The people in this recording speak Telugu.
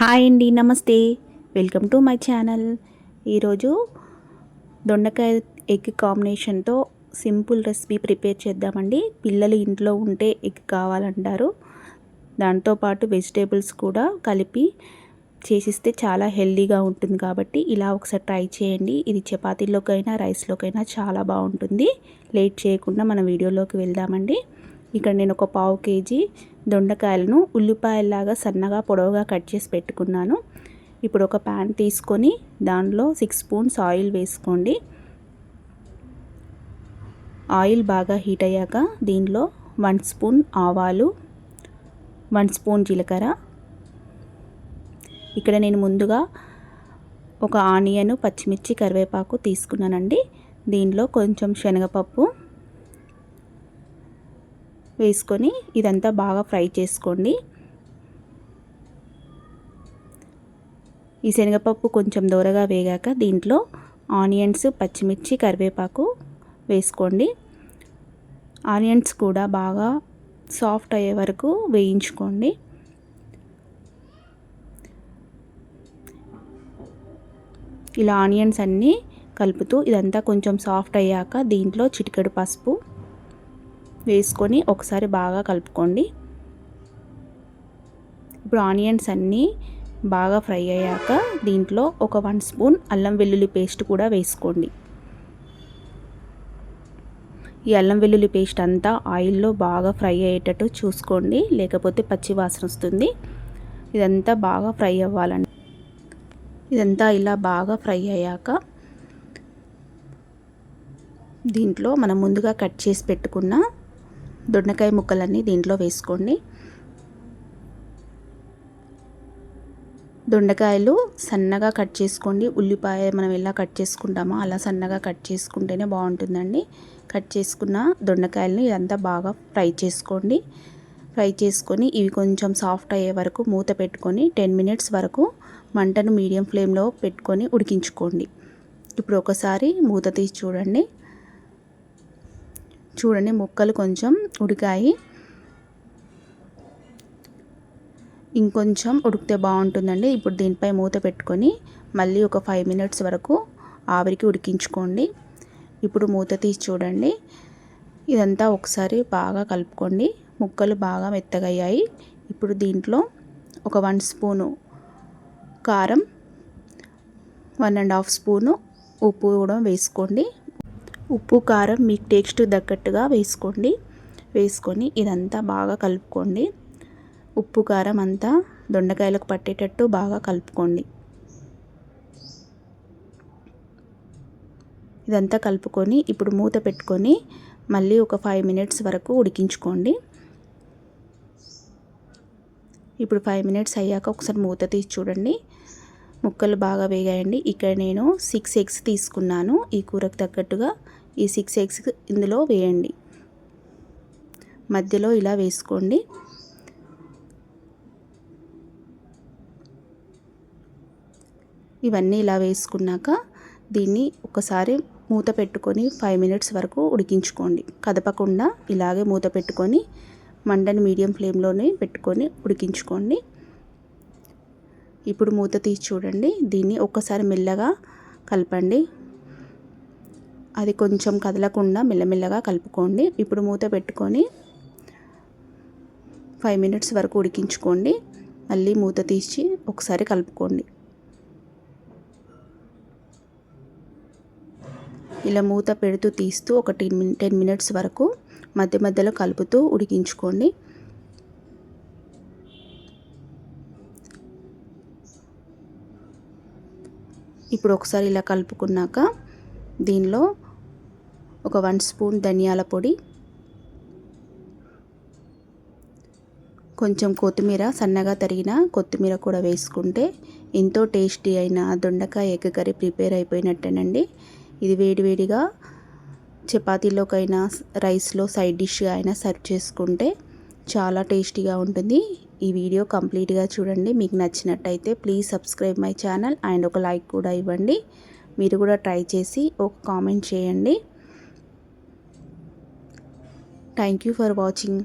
హాయ్ అండి, నమస్తే. Welcome to my channel. ఈరోజు దొండకాయ ఎగ్ కాంబినేషన్తో సింపుల్ రెసిపీ ప్రిపేర్ చేద్దామండి. పిల్లలు ఇంట్లో ఉంటే ఎగ్ కావాలంటారు. దాంతోపాటు వెజిటేబుల్స్ కూడా కలిపి చేసిస్తే చాలా హెల్దీగా ఉంటుంది కాబట్టి ఇలా ఒకసారి ట్రై చేయండి. ఇది చపాతీలోకైనా రైస్లోకైనా చాలా బాగుంటుంది. లేట్ చేయకుండా మన వీడియోలోకి వెళ్దామండి. ఇక్కడ నేను ఒక పావు కేజీ దొండకాయలను ఉల్లిపాయలాగా సన్నగా పొడవుగా కట్ చేసి పెట్టుకున్నాను. ఇప్పుడు ఒక ప్యాన్ తీసుకొని దానిలో 6 స్పూన్స్ ఆయిల్ వేసుకోండి. ఆయిల్ బాగా హీట్ అయ్యాక దీనిలో 1 స్పూన్ ఆవాలు, 1 స్పూన్ జీలకర్ర, ఇక్కడ నేను ముందుగా ఒక ఆనియన్, పచ్చిమిర్చి, కరివేపాకు తీసుకున్నానండి. దీనిలో కొంచెం శనగపప్పు వేసుకొని ఇదంతా బాగా ఫ్రై చేసుకోండి. ఈ శనగపప్పు కొంచెం దూరగా వేగాక దీంట్లో ఆనియన్స్, పచ్చిమిర్చి, కరివేపాకు వేసుకోండి. ఆనియన్స్ కూడా బాగా సాఫ్ట్ అయ్యే వరకు వేయించుకోండి. ఇలా ఆనియన్స్ అన్నీ కలుపుతూ ఇదంతా కొంచెం సాఫ్ట్ అయ్యాక దీంట్లో చిటికెడు పసుపు వేసుకొని ఒకసారి బాగా కలుపుకోండి. ఇప్పుడు ఆనియన్స్ అన్నీ బాగా ఫ్రై అయ్యాక దీంట్లో ఒక 1 స్పూన్ అల్లం వెల్లుల్లి పేస్ట్ కూడా వేసుకోండి. ఈ అల్లం వెల్లుల్లి పేస్ట్ అంతా ఆయిల్లో బాగా ఫ్రై అయ్యేటట్టు చూసుకోండి, లేకపోతే పచ్చి వాసన వస్తుంది. ఇదంతా బాగా ఫ్రై అవ్వాలండి. ఇదంతా ఇలా బాగా ఫ్రై అయ్యాక దీంట్లో మనం ముందుగా కట్ చేసి పెట్టుకున్న దొండకాయ ముక్కలన్నీ దీంట్లో వేసుకోండి. దొండకాయలు సన్నగా కట్ చేసుకోండి. ఉల్లిపాయ మనం ఎలా కట్ చేసుకుంటామో అలా సన్నగా కట్ చేసుకుంటేనే బాగుంటుందండి. కట్ చేసుకున్న దొండకాయలను ఇదంతా బాగా ఫ్రై చేసుకోండి. ఫ్రై చేసుకొని ఇవి కొంచెం సాఫ్ట్ అయ్యే వరకు మూత పెట్టుకొని 10 మినిట్స్ వరకు మంటను మీడియం ఫ్లేమ్లో పెట్టుకొని ఉడికించుకోండి. ఇప్పుడు ఒకసారి మూత తీసి చూడండి. ముక్కలు కొంచెం ఉడికాయి. ఇంకొంచెం ఉడికితే బాగుంటుందండి. ఇప్పుడు దీనిపై మూత పెట్టుకొని మళ్ళీ ఒక 5 మినిట్స్ వరకు ఆవిరికి ఉడికించుకోండి. ఇప్పుడు మూత తీసి చూడండి. ఇదంతా ఒకసారి బాగా కలుపుకోండి. ముక్కలు బాగా మెత్తగయ్యాయి. ఇప్పుడు దీంట్లో ఒక 1 స్పూను కారం, 1.5 స్పూను ఉప్పు కూడా వేసుకోండి. ఉప్పు, కారం మీకు టేస్ట్ తగ్గట్టుగా వేసుకోండి. వేసుకొని ఇదంతా బాగా కలుపుకోండి. ఉప్పు, కారం అంతా దొండకాయలకు పట్టేటట్టు బాగా కలుపుకోండి. ఇదంతా కలుపుకొని ఇప్పుడు మూత పెట్టుకొని మళ్ళీ ఒక 5 మినిట్స్ వరకు ఉడికించుకోండి. ఇప్పుడు 5 మినిట్స్ అయ్యాక ఒకసారి మూత తీసి చూడండి. ముక్కలు బాగా వేగాయండి. ఇక్కడ నేను 6 ఎగ్స్ తీసుకున్నాను. ఈ కూరకు తగ్గట్టుగా ఈ 6 ఎగ్స్ ఇందులో వేయండి. మధ్యలో ఇలా వేసుకోండి. ఇవన్నీ ఇలా వేసుకున్నాక దీన్ని ఒకసారి మూత పెట్టుకొని 5 మినిట్స్ వరకు ఉడికించుకోండి. కదపకుండా ఇలాగే మూత పెట్టుకొని మంటని మీడియం ఫ్లేమ్లోనే పెట్టుకొని ఉడికించుకోండి. ఇప్పుడు మూత తీసి చూడండి. దీన్ని ఒక్కసారి మెల్లగా కలపండి. అది కొంచెం కదలకుండా మెల్లమెల్లగా కలుపుకోండి. ఇప్పుడు మూత పెట్టుకొని 5 మినిట్స్ వరకు ఉడికించుకోండి. మళ్ళీ మూత తీసి ఒకసారి కలుపుకోండి. ఇలా మూత పెడుతూ తీస్తూ ఒక 10 మినిట్స్ వరకు మధ్య మధ్యలో కలుపుతూ ఉడికించుకోండి. ఇప్పుడు ఒకసారి ఇలా కలుపుకున్నాక దీనిలో ఒక 1 స్పూన్ ధనియాల పొడి, కొంచెం కొత్తిమీర, సన్నగా తరిగిన కొత్తిమీర కూడా వేసుకుంటే ఎంతో టేస్టీ అయిన దొండకాయ ఎగ్ కర్రీ ప్రిపేర్ అయిపోయినట్టేనండి. ఇది వేడివేడిగా చపాతీలోకైనా రైస్లో సైడ్ డిష్గా అయినా సర్వ్ చేసుకుంటే చాలా టేస్టీగా ఉంటుంది. ఈ వీడియో కంప్లీట్గా చూడండి. మీకు నచ్చినట్టయితే please subscribe my channel and ఒక లైక్ కూడా ఇవ్వండి. మీరు కూడా ట్రై చేసి ఒక కామెంట్ చేయండి. Thank you for watching.